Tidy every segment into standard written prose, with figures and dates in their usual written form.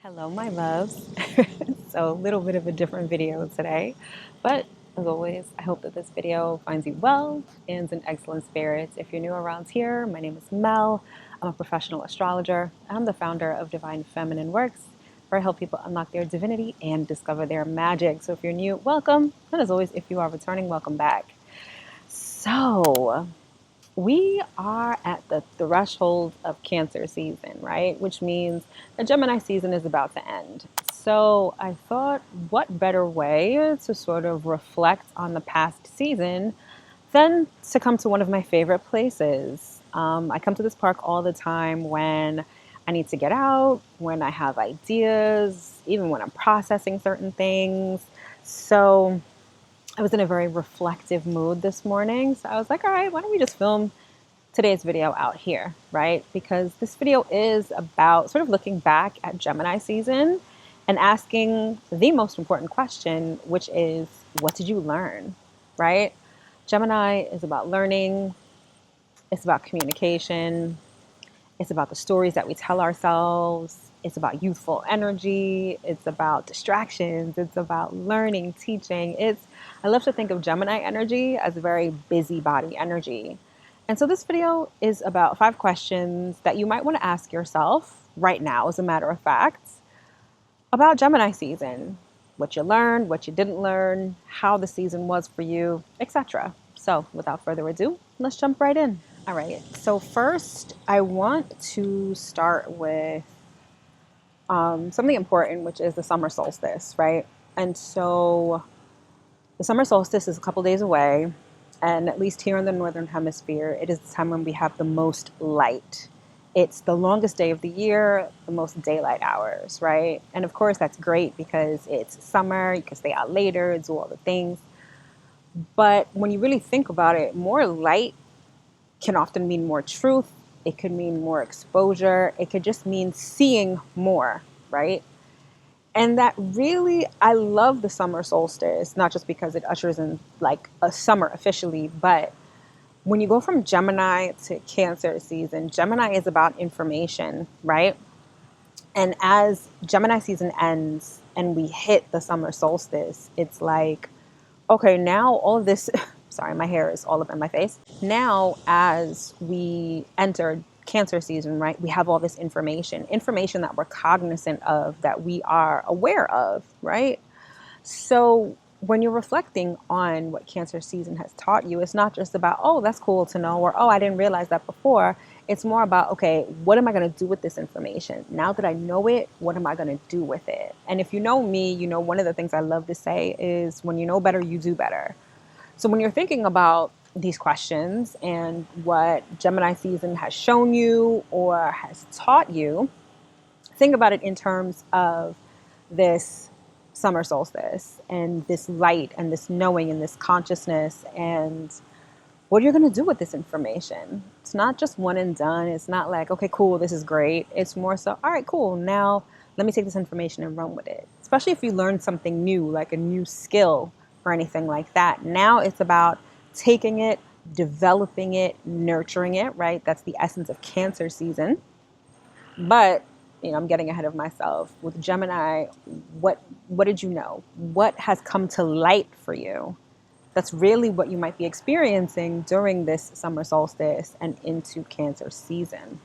Hello, my loves. So, a little bit of a different video today, but as always, I hope that this video finds you well and in excellent spirits. If you're new around here, my name is Mel. I'm a professional astrologer. I'm the founder of Divine Feminine Works, where I help people unlock their divinity and discover their magic. So, if you're new, welcome. And as always, if you are returning, welcome back. So, we are at the threshold of Cancer season, right? Which means the Gemini season is about to end. So I thought, what better way to sort of reflect on the past season than to come to one of my favorite places? I come to this park all the time when I need to get out, when I have ideas, even when I'm processing certain things. So I was in a very reflective mood this morning. So I was like, all right, why don't we just film today's video out here, right? Because this video is about sort of looking back at Gemini season and asking the most important question, which is, what did you learn, right? Gemini is about learning. It's about communication. It's about the stories that we tell ourselves. It's about youthful energy. It's about distractions. It's about learning, teaching. I love to think of Gemini energy as a very busybody energy. And so this video is about 5 questions that you might want to ask yourself right now, as a matter of fact, about Gemini season. What you learned, what you didn't learn, how the season was for you, etc. So without further ado, let's jump right in. All right, so first I want to start with something important, which is the summer solstice, right? And so the summer solstice is a couple days away, and at least here in the Northern Hemisphere, it is the time when we have the most light. It's the longest day of the year, the most daylight hours, right? And of course, that's great because it's summer, you can stay out later, do all the things. But when you really think about it, more light can often mean more truth. It could mean more exposure. It could just mean seeing more, right? And that really, I love the summer solstice, not just because it ushers in like a summer officially, but when you go from Gemini to Cancer season, Gemini is about information, right? And as Gemini season ends and we hit the summer solstice, it's like, okay, now all of this, sorry, my hair is all up in my face. Now, as we enter Cancer season, right, we have all this information that we're cognizant of, that we are aware of, right? So when you're reflecting on what Cancer season has taught you, it's not just about, oh, that's cool to know, or, oh, I didn't realize that before. It's more about, okay, what am I going to do with this information? Now that I know it, what am I going to do with it? And if you know me, you know, one of the things I love to say is, when you know better, you do better. So when you're thinking about these questions and what Gemini season has shown you or has taught you, think about it in terms of this summer solstice and this light and this knowing and this consciousness and what you're going to do with this information. It's not just one and done. It's not like, okay, cool, this is great. It's more so, all right, cool, now let me take this information and run with it. Especially if you learn something new, like a new skill or anything like that. Now it's about taking it, developing it, nurturing it, right? That's the essence of Cancer season. But, you know, I'm getting ahead of myself. With Gemini, what did you know? What has come to light for you? That's really what you might be experiencing during this summer solstice and into Cancer season.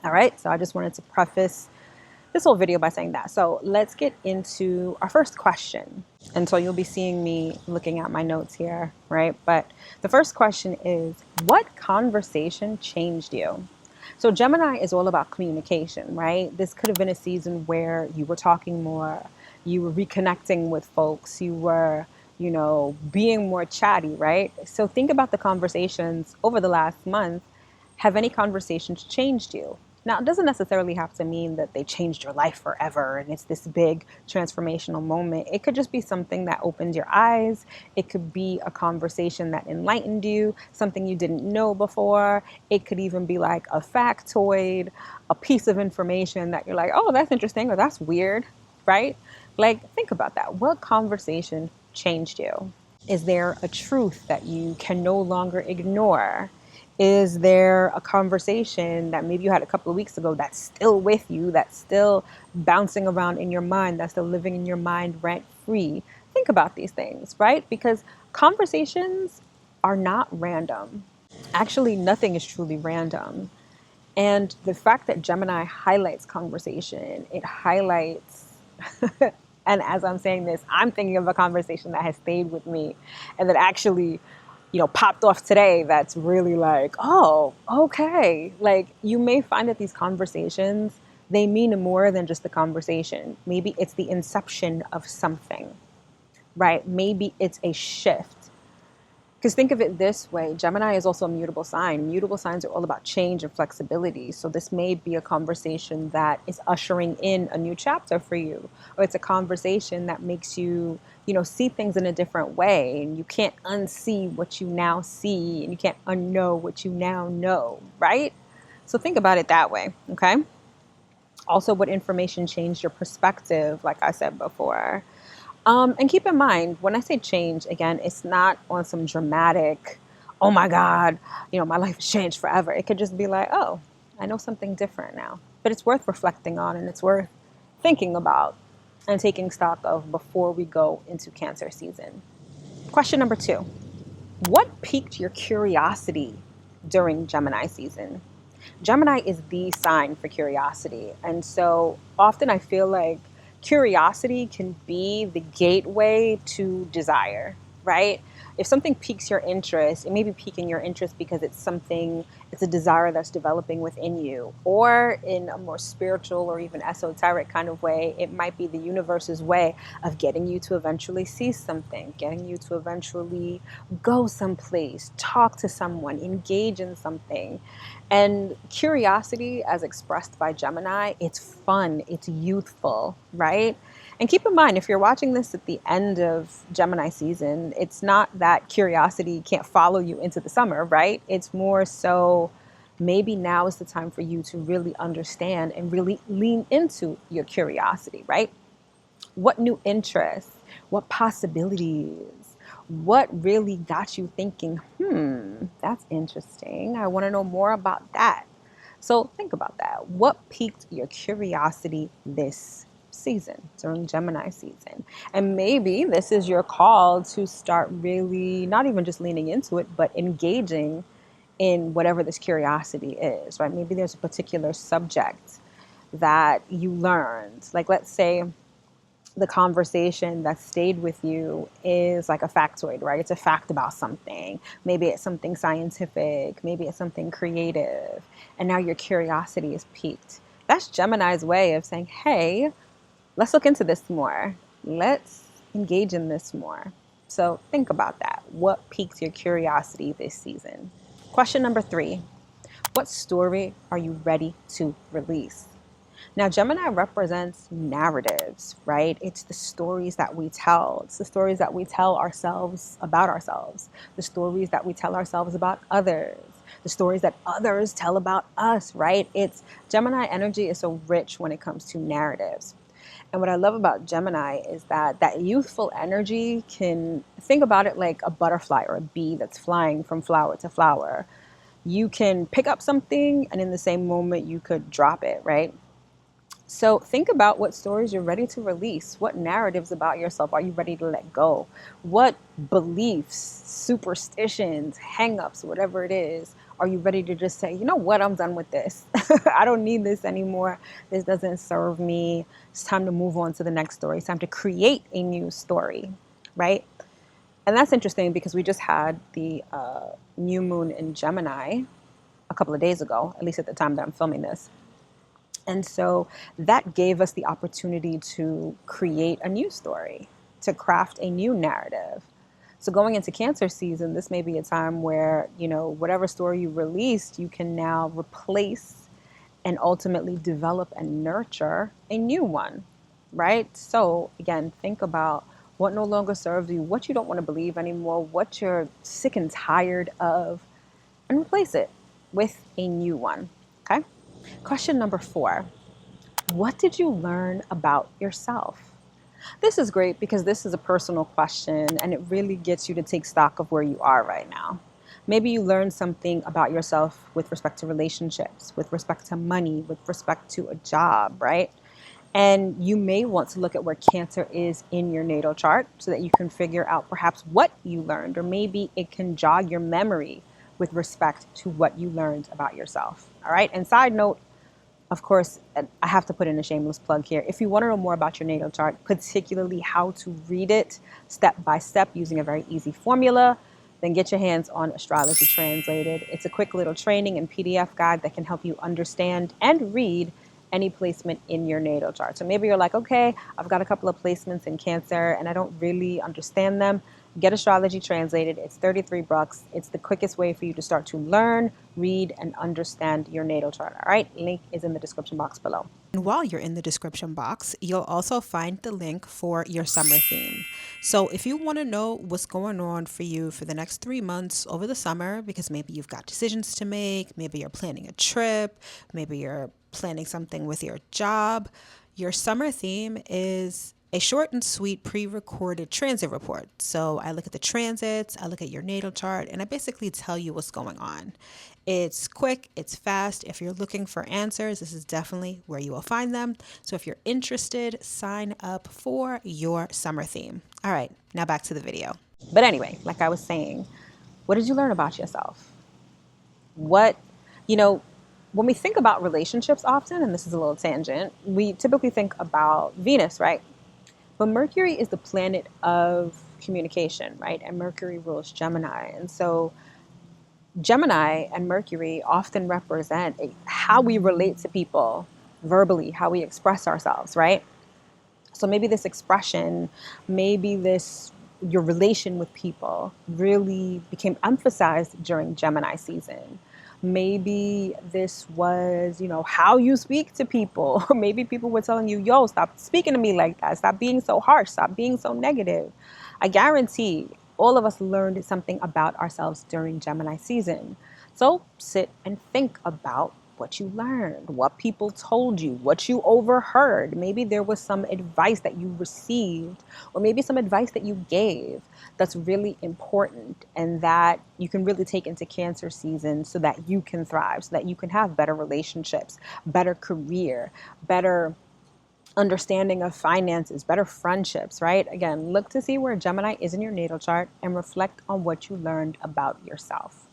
All right, so I just wanted to preface this whole video by saying that. So let's get into our first question. And so you'll be seeing me looking at my notes here, right? But the first question is, what conversation changed you? So Gemini is all about communication, right? This could have been a season where you were talking more, you were reconnecting with folks, you were, you know, being more chatty, right? So think about the conversations over the last month. Have any conversations changed you? Now, it doesn't necessarily have to mean that they changed your life forever and it's this big transformational moment. It could just be something that opened your eyes. It could be a conversation that enlightened you, something you didn't know before. It could even be like a factoid, a piece of information that you're like, oh, that's interesting, or that's weird, right? Like, think about that. What conversation changed you? Is there a truth that you can no longer ignore? Is there a conversation that maybe you had a couple of weeks ago that's still with you, that's still bouncing around in your mind, that's still living in your mind rent free? Think about these things, right? Because conversations are not random. Actually, nothing is truly random. And the fact that Gemini highlights conversation, it highlights, and as I'm saying this, I'm thinking of a conversation that has stayed with me and that actually, popped off today. That's really like, oh, okay. Like, you may find that these conversations, they mean more than just the conversation. Maybe it's the inception of something, right? Maybe it's a shift. Because think of it this way, Gemini is also a mutable sign. Mutable signs are all about change and flexibility. So this may be a conversation that is ushering in a new chapter for you, or it's a conversation that makes you, see things in a different way, and you can't unsee what you now see, and you can't unknow what you now know, right? So think about it that way, okay? Also, what information changed your perspective, like I said before. And keep in mind, when I say change, again, it's not on some dramatic, oh my God, my life has changed forever. It could just be like, oh, I know something different now. But it's worth reflecting on and it's worth thinking about and taking stock of before we go into Cancer season. Question number 2. What piqued your curiosity during Gemini season? Gemini is the sign for curiosity. And so often I feel like curiosity can be the gateway to desire, right? If something piques your interest, it may be piquing your interest because it's a desire that's developing within you. Or in a more spiritual or even esoteric kind of way, it might be the universe's way of getting you to eventually see something, getting you to eventually go someplace, talk to someone, engage in something. And curiosity, as expressed by Gemini, it's fun, it's youthful, right? And keep in mind, if you're watching this at the end of Gemini season, it's not that curiosity can't follow you into the summer, right? It's more so maybe now is the time for you to really understand and really lean into your curiosity, right? What new interests, what possibilities, what really got you thinking, that's interesting. I want to know more about that. So think about that. What piqued your curiosity this season, during Gemini season? And maybe this is your call to start really not even just leaning into it, but engaging in whatever this curiosity is, right? Maybe there's a particular subject that you learned. Like, let's say the conversation that stayed with you is like a factoid, right? It's a fact about something. Maybe it's something scientific, maybe it's something creative, and now your curiosity is piqued. That's Gemini's way of saying, hey, let's look into this more. Let's engage in this more. So think about that. What piques your curiosity this season? Question number 3. What story are you ready to release? Now, Gemini represents narratives, right? It's the stories that we tell. It's the stories that we tell ourselves about ourselves, the stories that we tell ourselves about others, the stories that others tell about us, right? It's Gemini energy is so rich when it comes to narratives. And what I love about Gemini is that youthful energy can think about it like a butterfly or a bee that's flying from flower to flower. You can pick up something and in the same moment you could drop it, right? So think about what stories you're ready to release. What narratives about yourself are you ready to let go? What beliefs, superstitions, hangups, whatever it is, are you ready to just say, you know what, I'm done with this. I don't need this anymore. This doesn't serve me. It's time to move on to the next story. It's time to create a new story, right? And that's interesting because we just had the new moon in Gemini a couple of days ago, at least at the time that I'm filming this. And so that gave us the opportunity to create a new story, to craft a new narrative. So going into Cancer season, this may be a time where, whatever story you released, you can now replace and ultimately develop and nurture a new one, right? So again, think about what no longer serves you, what you don't want to believe anymore, what you're sick and tired of, and replace it with a new one, okay? Question number 4. What did you learn about yourself? This is great because this is a personal question and it really gets you to take stock of where you are right now. Maybe you learned something about yourself with respect to relationships, with respect to money, with respect to a job, right? And you may want to look at where Cancer is in your natal chart so that you can figure out perhaps what you learned, or maybe it can jog your memory with respect to what you learned about yourself. All right. And side note, of course, I have to put in a shameless plug here. If you want to know more about your natal chart, particularly how to read it step by step using a very easy formula, then get your hands on Astrology Translated. It's a quick little training and PDF guide that can help you understand and read any placement in your natal chart. So maybe you're like, okay, I've got a couple of placements in Cancer and I don't really understand them. Get Astrology Translated. It's $33. It's the quickest way for you to start to learn, read, and understand your natal chart. All right, link is in the description box below. And while you're in the description box, you'll also find the link for your summer theme. So if you want to know what's going on for you for the next 3 months over the summer, because maybe you've got decisions to make, maybe you're planning a trip, maybe you're planning something with your job, your summer theme is a short and sweet pre-recorded transit report. So I look at the transits, I look at your natal chart, and I basically tell you what's going on. It's quick, it's fast. If you're looking for answers, this is definitely where you will find them. So if you're interested, sign up for your summer theme. All right, now back to the video. But anyway, like I was saying, what did you learn about yourself? What, you know, when we think about relationships often, and this is a little tangent, we typically think about Venus, right? But Mercury is the planet of communication, right? And Mercury rules Gemini. And so Gemini and Mercury often represent how we relate to people verbally, how we express ourselves, right? So maybe this expression, maybe this your relation with people really became emphasized during Gemini season. Maybe this was, how you speak to people. Maybe people were telling you, yo, stop speaking to me like that. Stop being so harsh. Stop being so negative. I guarantee all of us learned something about ourselves during Gemini season. So sit and think about what you learned, what people told you, what you overheard. Maybe there was some advice that you received, or maybe some advice that you gave that's really important and that you can really take into Cancer season so that you can thrive, so that you can have better relationships, better career, better understanding of finances, better friendships, right? Again, look to see where Gemini is in your natal chart and reflect on what you learned about yourself.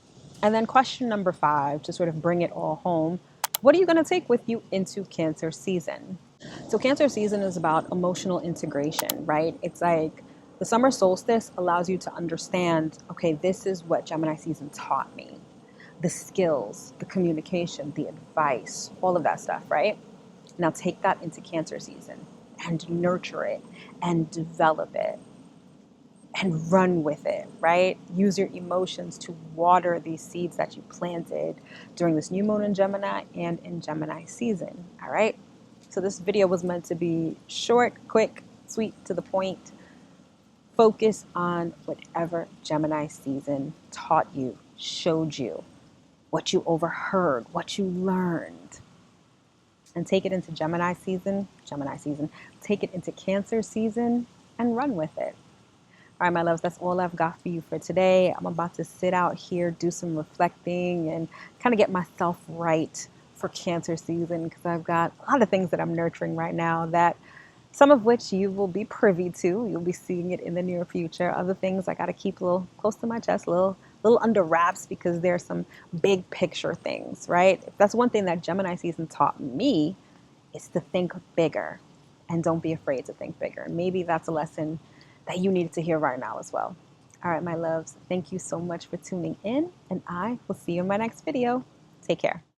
And then question number 5, to sort of bring it all home, what are you going to take with you into Cancer season? So Cancer season is about emotional integration, right? It's like the summer solstice allows you to understand, okay, this is what Gemini season taught me. The skills, the communication, the advice, all of that stuff, right? Now take that into Cancer season and nurture it and develop it and run with it, right? Use your emotions to water these seeds that you planted during this new moon in Gemini and in Gemini season, all right? So this video was meant to be short, quick, sweet, to the point. Focus on whatever Gemini season taught you, showed you, what you overheard, what you learned. And take it into Gemini season, take it into Cancer season, and run with it. All right, my loves, that's all I've got for you for today. I'm about to sit out here, do some reflecting, and kind of get myself right for Cancer season, because I've got a lot of things that I'm nurturing right now, that some of which you will be privy to. You'll be seeing it in the near future. Other things I got to keep a little close to my chest, a little under wraps, because there's some big picture things, right? If that's one thing that Gemini season taught me, is to think bigger, and don't be afraid to think bigger. Maybe that's a lesson that you needed to hear right now as well. All right, my loves, thank you so much for tuning in, and I will see you in my next video. Take care.